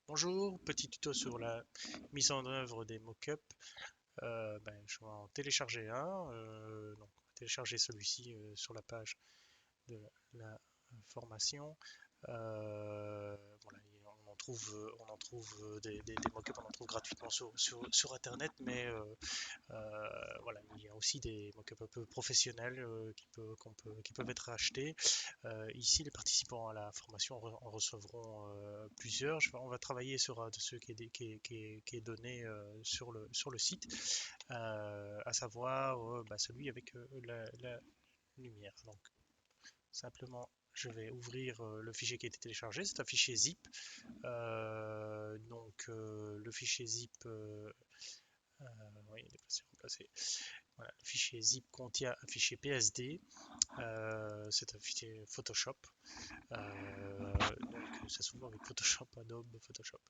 Bonjour, petit tuto sur la mise en œuvre des mock-ups. Je vais en télécharger un. Donc, on va télécharger celui-ci sur la page de la formation. Voilà, on en trouve des mock-ups, on en trouve gratuitement sur Internet, mais voilà, il y a aussi des mock-ups un peu professionnels qui peuvent être achetés. Ici, les participants à la formation en recevront plusieurs. On va travailler sur un de ceux qui est donné sur le site, à savoir celui avec la lumière. Donc, simplement, je vais ouvrir le fichier qui a été téléchargé. C'est un fichier zip. Le fichier zip, oui, déplacer, remplacer. Voilà, le fichier zip contient un fichier PSD. C'est un fichier Photoshop. Ça s'ouvre avec Photoshop, Adobe Photoshop.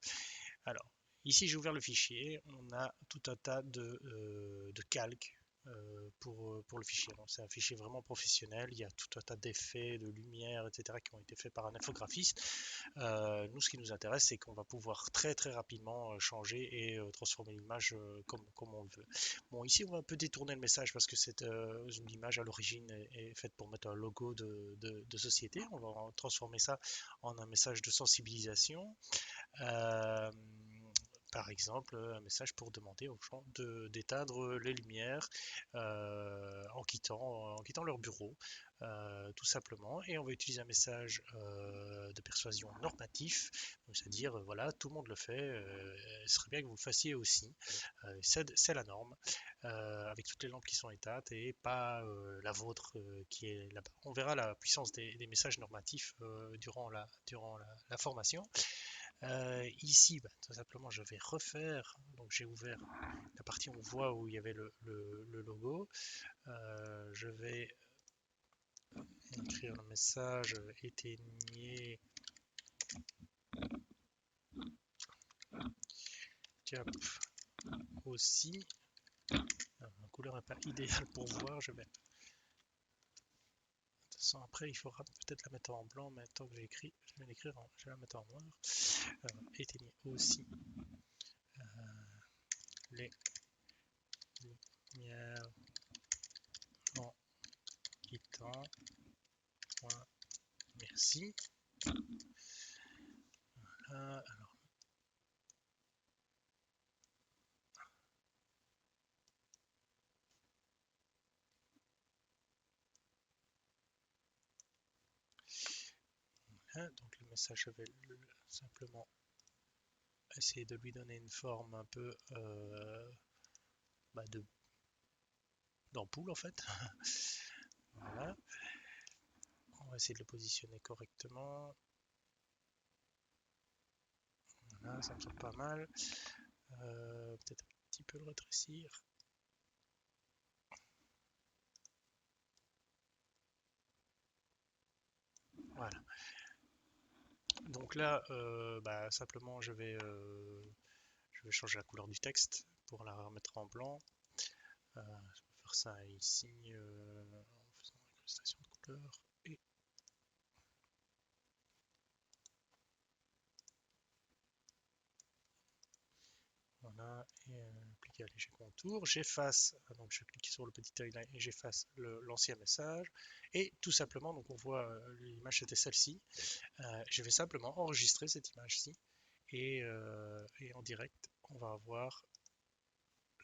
Alors, ici j'ai ouvert le fichier, on a tout un tas de calques pour le fichier. C'est un fichier vraiment professionnel, il y a tout un tas d'effets, de lumière, etc. qui ont été faits par un infographiste. Nous, ce qui nous intéresse, c'est qu'on va pouvoir très très rapidement changer et transformer l'image comme on le veut. Bon, ici, on va un peu détourner le message parce que cette une image à l'origine est faite pour mettre un logo de société. On va transformer ça en un message de sensibilisation. Euh, Par exemple, un message pour demander aux gens d'éteindre les lumières en quittant leur bureau, tout simplement. Et on va utiliser un message de persuasion normatif, c'est-à-dire, voilà, tout le monde le fait, ce serait bien que vous le fassiez aussi. C'est la norme, avec toutes les lampes qui sont éteintes et pas la vôtre qui est là-bas. On verra la puissance des messages normatifs durant la formation. Ici, tout simplement, je vais refaire. Donc, j'ai ouvert la partie où on voit où il y avait le logo. Je vais écrire le message éteignez cap aussi. La couleur n'est pas idéale pour voir. De toute façon, après, il faudra peut-être la mettre en blanc, mais tant que j'ai écrit, je vais la mettre en noir. Éteignez aussi les lumières en quittant. Merci. Alors, donc le message, je vais simplement essayer de lui donner une forme un peu bah, d'ampoule en fait. Voilà. On va essayer de le positionner correctement. Voilà, ça me semble pas mal. Peut-être un petit peu le rétrécir. Voilà. Donc là, simplement, je vais changer la couleur du texte pour la remettre en blanc. Je vais faire ça ici en faisant l'incrustation de couleur. Et voilà, et appliquer un léger contour. J'efface, donc je clique sur le petit œil là et j'efface l'ancien message. Et tout simplement, donc on voit l'image c'était celle-ci. Je vais simplement enregistrer cette image-ci et en direct, on va avoir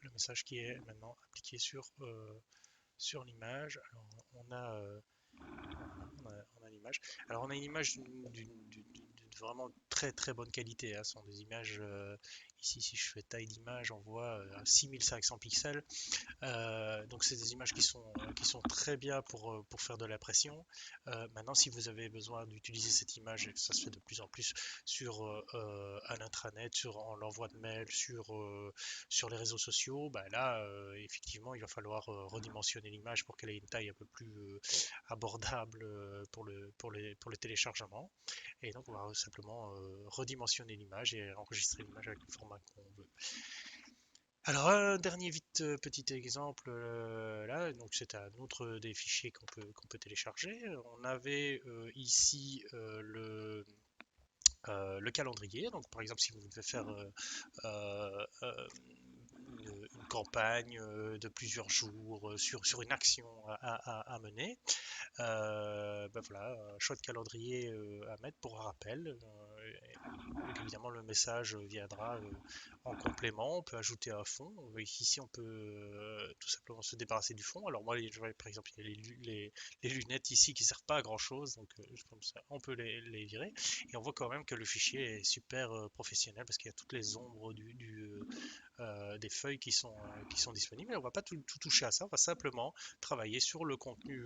le message qui est maintenant appliqué sur l'image. Alors on a l'image. Alors on a une image d'une vraiment très très bonne qualité, hein. Ce sont des images, ici si je fais taille d'image, on voit 6500 pixels. Donc c'est des images qui sont très bien pour faire de l'impression. Maintenant, si vous avez besoin d'utiliser cette image, et ça se fait de plus en plus sur à l'intranet, en l'envoi de mails, sur les réseaux sociaux, bah là, effectivement, il va falloir redimensionner l'image pour qu'elle ait une taille un peu plus abordable pour le téléchargement. Et donc, on va simplement redimensionner l'image et enregistrer l'image avec le format qu'on veut. Alors un dernier vite petit exemple là, donc c'est un autre des fichiers qu'on peut télécharger. On avait ici le calendrier. Donc, par exemple, si vous devez faire euh, euh, une campagne de plusieurs jours sur une action à mener, ben voilà, un choix de calendrier à mettre pour un rappel. Donc évidemment, le message viendra en complément. On peut ajouter un fond. Ici, on peut tout simplement se débarrasser du fond. Alors moi, par exemple, il y a les lunettes ici qui servent pas à grand chose, donc comme ça, on peut les virer. Et on voit quand même que le fichier est super professionnel parce qu'il y a toutes les ombres des feuilles qui sont disponibles. Et on va pas tout toucher à ça, on va simplement travailler sur le contenu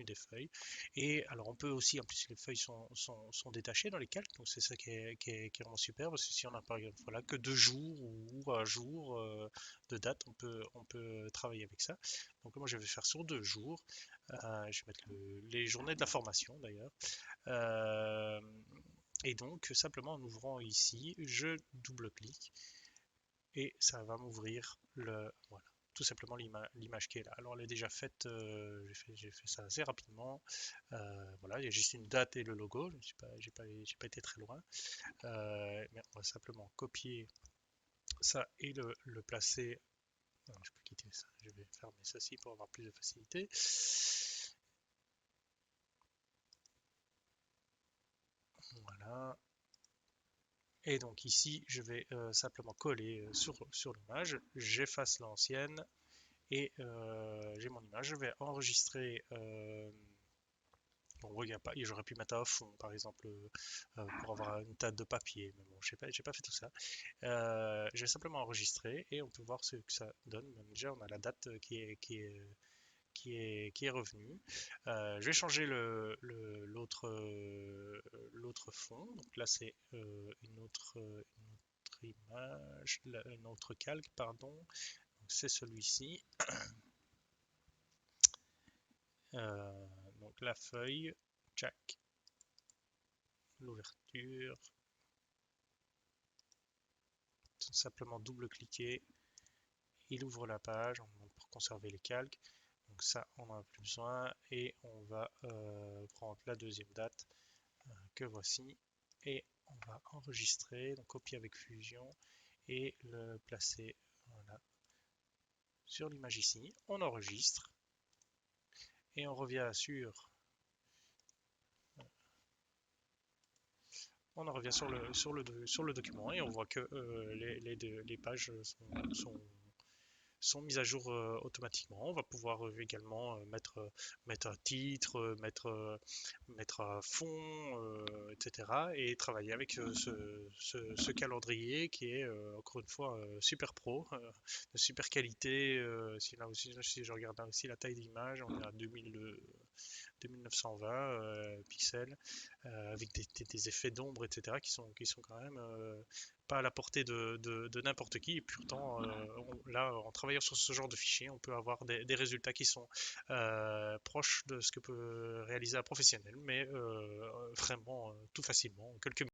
des feuilles. Et alors on peut aussi, en plus les feuilles sont détachées dans les calques, donc c'est ça qui est vraiment super, parce que si on a par exemple voilà, que 2 jours ou un jour de date, on peut travailler avec ça. Donc moi je vais faire sur 2 jours. Je vais mettre les journées de la formation d'ailleurs. Euh, et donc simplement en ouvrant ici, je double-clique et ça va m'ouvrir voilà, tout simplement l'image qui est là. Alors elle est déjà faite, j'ai fait ça assez rapidement. Voilà, il y a juste une date et le logo, je j'ai pas été très loin. Mais on va simplement copier ça et le placer. Non, je peux quitter ça, je vais fermer ceci pour avoir plus de facilité. Voilà. Et donc ici, je vais simplement coller sur l'image, j'efface l'ancienne et j'ai mon image. Je vais enregistrer. Bon, il pas, j'aurais pu mettre un fond, par exemple, pour avoir une table de papier, mais bon, j'ai pas fait tout ça. Je vais simplement enregistrer et on peut voir ce que ça donne. Même déjà, on a la date qui est revenue. Je vais changer l'autre fond. Donc là, c'est une autre image, un autre calque, pardon. C'est celui-ci. Donc la feuille, Jack, l'ouverture, tout simplement double-cliquer, il ouvre la page pour conserver les calques. Donc ça, on n'en a plus besoin et on va prendre la deuxième date que voici et on va enregistrer, donc copier avec Fusion et le placer voilà, sur l'image ici. On enregistre et on revient sur le document et on voit que les pages sont mises à jour automatiquement. On va pouvoir également mettre un titre, mettre un fond, etc. Et travailler avec ce calendrier qui est encore une fois super pro, de super qualité. Si je regarde là aussi la taille d'image, on est à 2920 pixels avec des effets d'ombre, etc., qui sont quand même pas à la portée de n'importe qui. Et pourtant, là, en travaillant sur ce genre de fichier, on peut avoir des résultats qui sont proches de ce que peut réaliser un professionnel, mais vraiment tout facilement, en quelques minutes.